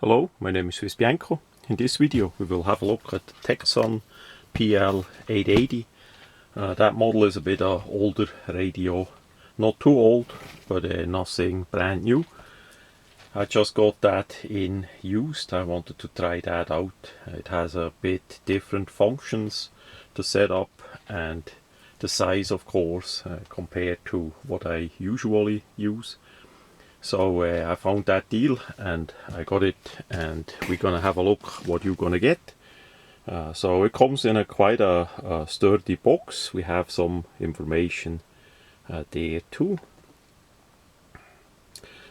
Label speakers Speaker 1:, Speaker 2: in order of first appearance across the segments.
Speaker 1: Hello, my name is Bianco. In this video we will have a look at the Tecsun PL880. That model is a bit older radio, not too old, but nothing brand new. I just got that in used. I wanted to try that out. It has a bit different functions, the setup and the size of course, compared to what I usually use. So I found that deal and I got it, and we're gonna have a look what you're gonna get. So it comes in quite a sturdy box. We have some information there too.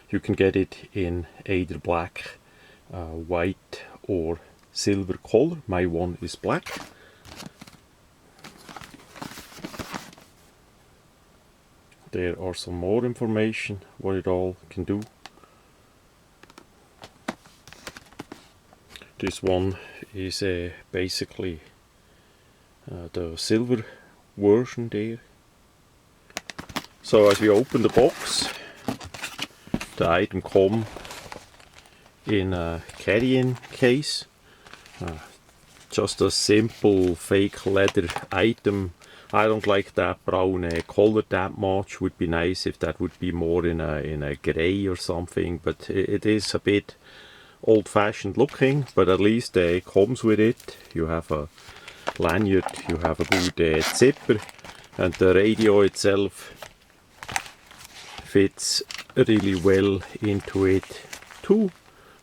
Speaker 1: You can get it in either black, white or silver color. My one is black. There are some more information what it all can do. This one is basically the silver version there. So as we open the box, the item comes in a carrying case. Just a simple fake leather item. I don't like that brown color that much. Would be nice if that would be more in a grey or something, but it is a bit old-fashioned looking, but at least it comes with it. You have a lanyard, you have a good zipper, and the radio itself fits really well into it too.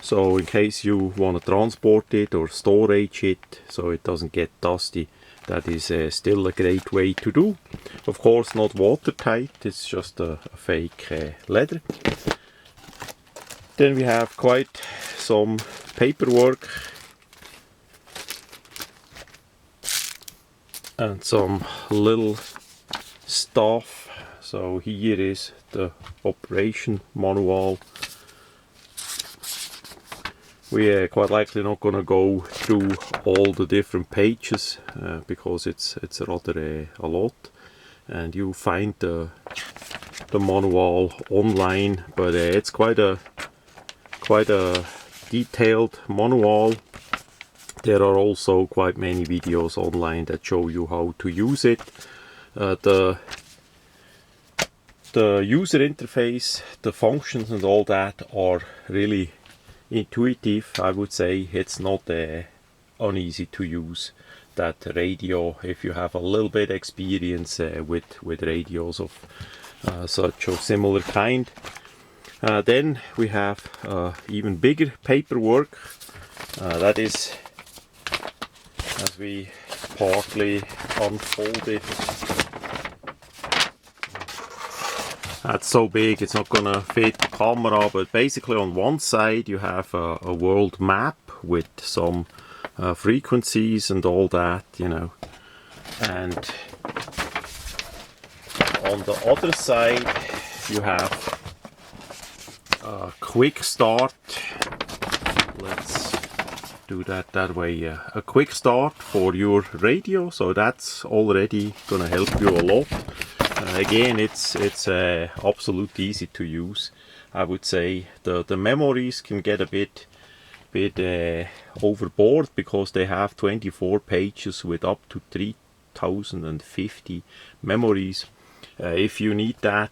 Speaker 1: So in case you want to transport it or storage it so it doesn't get dusty, that is still a great way to do. Of course not watertight, it's just a fake leather. Then we have quite some paperwork and some little stuff. So here is the operation manual. We quite likely not gonna go through all the different pages because it's rather a lot, and you find the manual online, but it's quite a detailed manual. There are also quite many videos online that show you how to use it. The user interface, the functions and all that are really intuitive. I would say it's not uneasy to use that radio if you have a little bit experience with radios of such or similar kind. Then we have even bigger paperwork. That is, as we partly unfold it, that's so big it's not gonna fit the camera, but basically on one side you have a world map with some frequencies and all that, you know, and on the other side you have a quick start. Let's do that way. A quick start for your radio, so that's already gonna help you a lot. Again, it's absolutely easy to use. I would say the memories can get a bit overboard because they have 24 pages with up to 3050 memories. If you need that,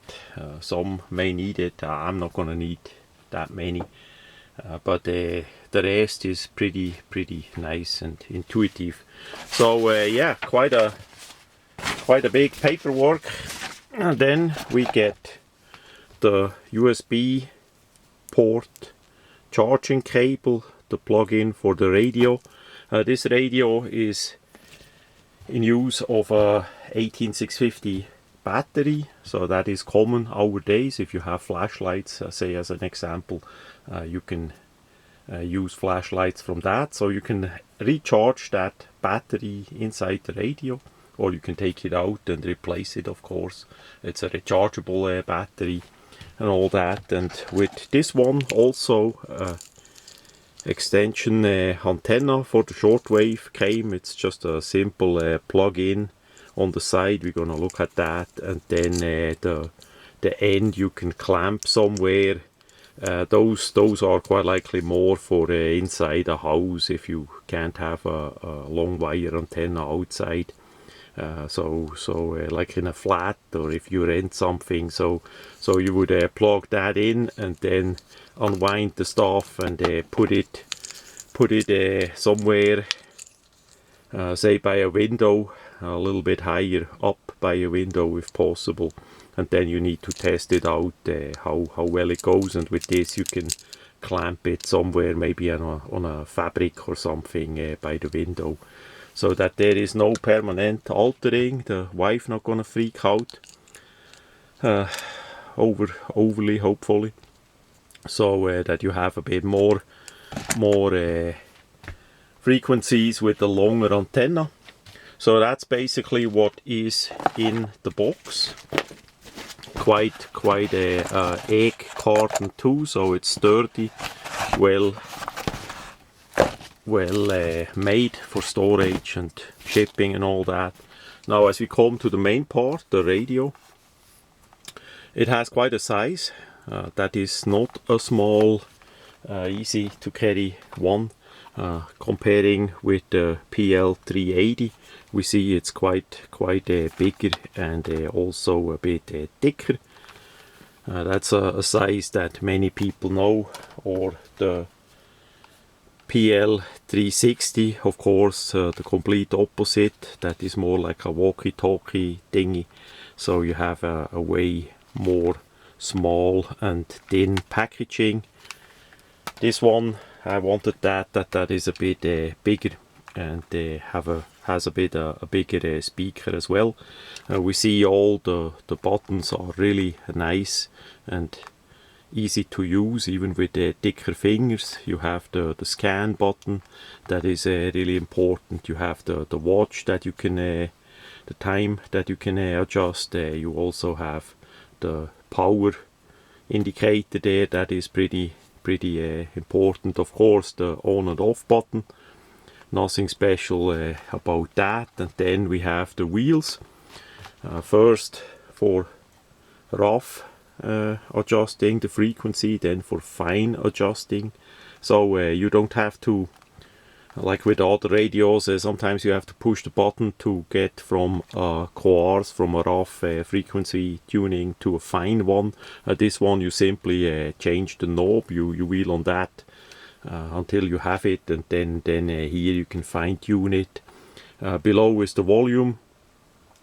Speaker 1: some may need it. I'm not gonna need that many, but the rest is pretty nice and intuitive. So yeah, quite a big paperwork. And then we get the USB port, charging cable, the plug-in for the radio. This radio is in use of a 18650 battery, so that is common nowadays. If you have flashlights, say as an example, you can use flashlights from that, so you can recharge that battery inside the radio, or you can take it out and replace it. Of course, it's a rechargeable battery and all that. And with this one also extension antenna for the shortwave came. It's just a simple plug-in on the side. We're gonna look at that, and then the end you can clamp somewhere those are quite likely more for inside a house if you can't have a long wire antenna outside. Like in a flat, or if you rent something, so you would plug that in and then unwind the stuff and put it somewhere, say by a window, a little bit higher up by a window if possible, and then you need to test it out how well it goes. And with this you can clamp it somewhere, maybe on a fabric or something by the window, so that there is no permanent altering. The wife not gonna freak out overly, hopefully, so that you have a bit more frequencies with the longer antenna. So that's basically what is in the box. Quite a egg carton too, so it's sturdy, well made for storage and shipping and all that. Now as we come to the main part, the radio, it has quite a size. That is not a small, easy to carry one. Comparing with the PL380, we see it's quite bigger and also a bit thicker. That's a size that many people know. Or the PL360, of course, the complete opposite. That is more like a walkie-talkie thingy, so you have a way more small and thin packaging. This one, I wanted that is a bit bigger and has a bit a bigger speaker as well. We see all the buttons are really nice and easy to use, even with the thicker fingers. You have the scan button, that is really important. You have the watch that you can the time that you can adjust. You also have the power indicator there, that is pretty important. Of course, the on and off button, nothing special about that. And then we have the wheels, first for rough adjusting the frequency, then for fine adjusting, so you don't have to, like with other radios, sometimes you have to push the button to get from a coarse, from a rough frequency tuning to a fine one. This one you simply change the knob, you wheel on that until you have it, and then here you can fine tune it. Below is the volume,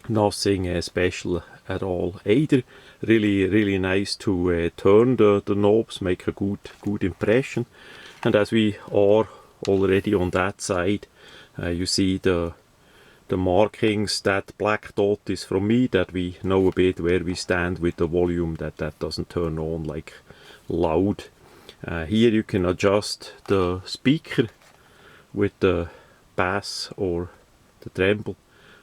Speaker 1: nothing special at all either. Really nice to turn the knobs, make a good impression. And as we are already on that side, you see the markings. That black dot is from me, that we know a bit where we stand with the volume, that doesn't turn on like loud. Here you can adjust the speaker with the bass or the treble.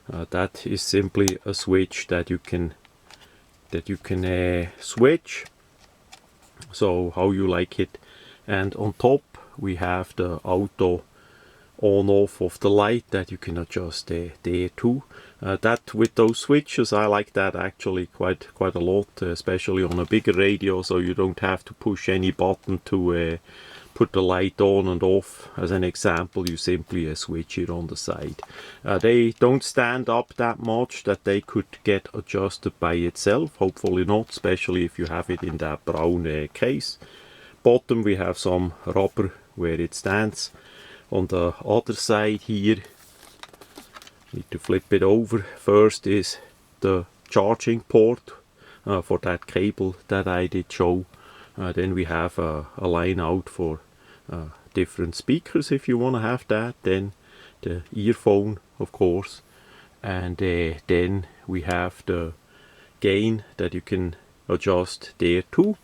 Speaker 1: That is simply a switch that you can switch, so how you like it. And on top we have the auto on off of the light that you can adjust there too. That with those switches, I like that actually quite a lot, especially on a bigger radio, so you don't have to push any button to put the light on and off. As an example, you simply switch it on the side. They don't stand up that much that they could get adjusted by itself, hopefully not, especially if you have it in that brown case. Bottom we have some rubber where it stands. On the other side here, need to flip it over. First is the charging port for that cable that I did show. Then we have a line out for different speakers if you want to have that. Then the earphone, of course, and then we have the gain that you can adjust there too.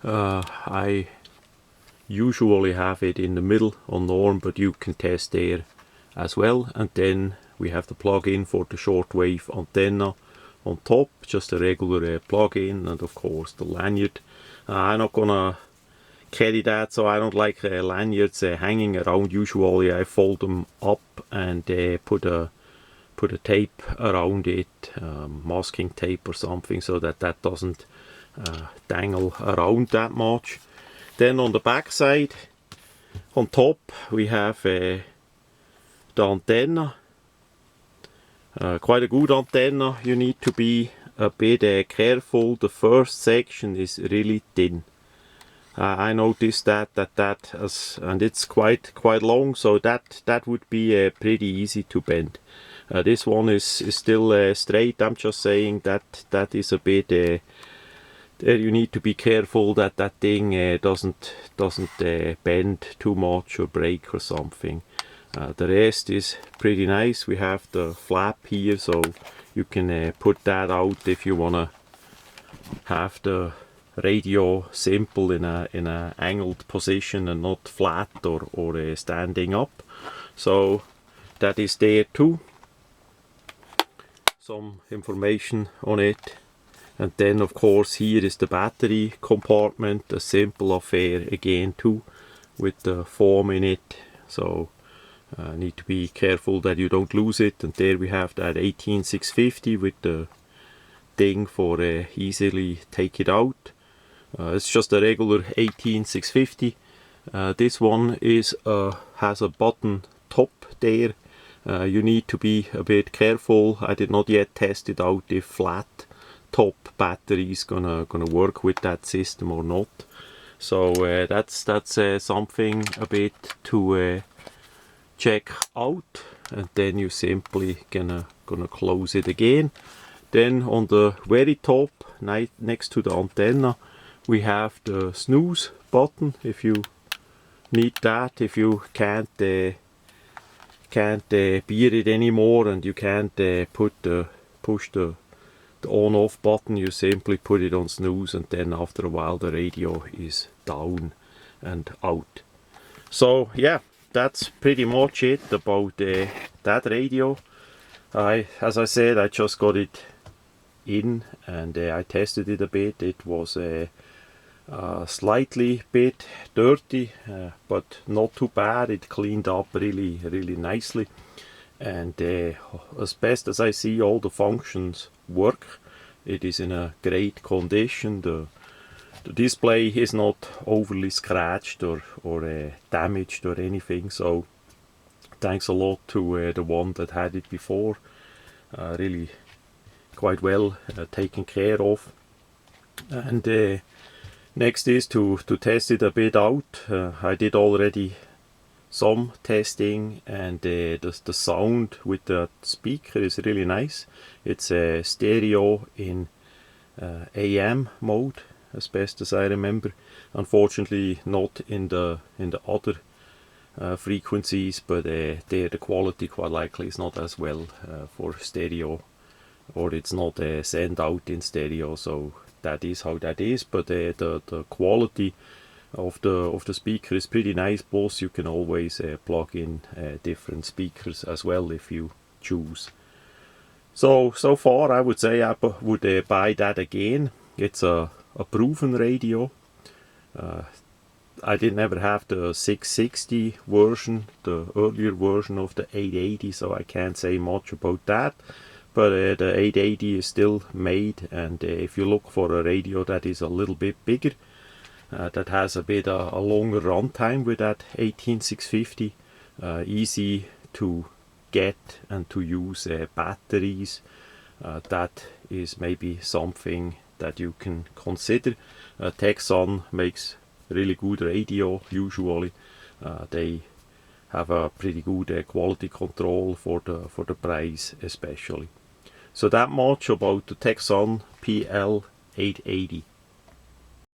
Speaker 1: I usually have it in the middle on norm, but you can test there as well. And then we have the plug-in for the shortwave antenna on top, just a regular plug-in, and of course the lanyard. I'm not gonna carry that, so I don't like lanyards hanging around. Usually I fold them up and put a tape around it, masking tape or something, so that doesn't dangle around that much. Then on the back side, on top, we have the antenna. Quite a good antenna. You need to be a bit careful. The first section is really thin. I noticed that and it's quite long, so that would be pretty easy to bend. This one is still straight. I'm just saying that is a bit. There you need to be careful that thing doesn't bend too much or break or something. The rest is pretty nice. We have the flap here, so you can put that out if you wanna have the radio simple in a angled position and not flat or standing up. So that is there too. Some information on it. And then of course here is the battery compartment, a simple affair again too, with the foam in it. So need to be careful that you don't lose it. And there we have that 18650 with the thing for easily take it out. It's just a regular 18650. This one is has a button top there. You need to be a bit careful. I did not yet test it out if flat top battery is gonna work with that system or not. So that's something a bit to check out. And then you simply gonna close it again. Then on the very top, next to the antenna, we have the snooze button if you need that. If you can't bear it anymore and you can't push the on-off button, you simply put it on snooze, and then after a while the radio is down and out. So yeah, that's pretty much it about that radio. As I said, I just got it in and I tested it a bit. It was slightly bit dirty, but not too bad. It cleaned up really nicely, and as best as I see, all the functions work. It is in a great condition. The display is not overly scratched or damaged or anything, so thanks a lot to the one that had it before. Really quite well taken care of. And next is to test it a bit out. I did already some testing, and the sound with the speaker is really nice. It's a stereo in AM mode, as best as I remember. Unfortunately not in the other frequencies, but there the quality quite likely is not as well for stereo, or it's not sent out in stereo, so that is how that is. But the quality of the speaker is pretty nice. Plus you can always plug in different speakers as well if you choose. So far I would say I would buy that again. It's a proven radio. I did never have the 660 version, the earlier version of the 880, so I can't say much about that. But the 880 is still made, and if you look for a radio that is a little bit bigger, that has a bit a longer runtime with that 18650, easy to get and to use batteries, that is maybe something that you can consider. Tecsun makes really good radio usually. They have a pretty good quality control for the price especially. So that much about the Tecsun PL880.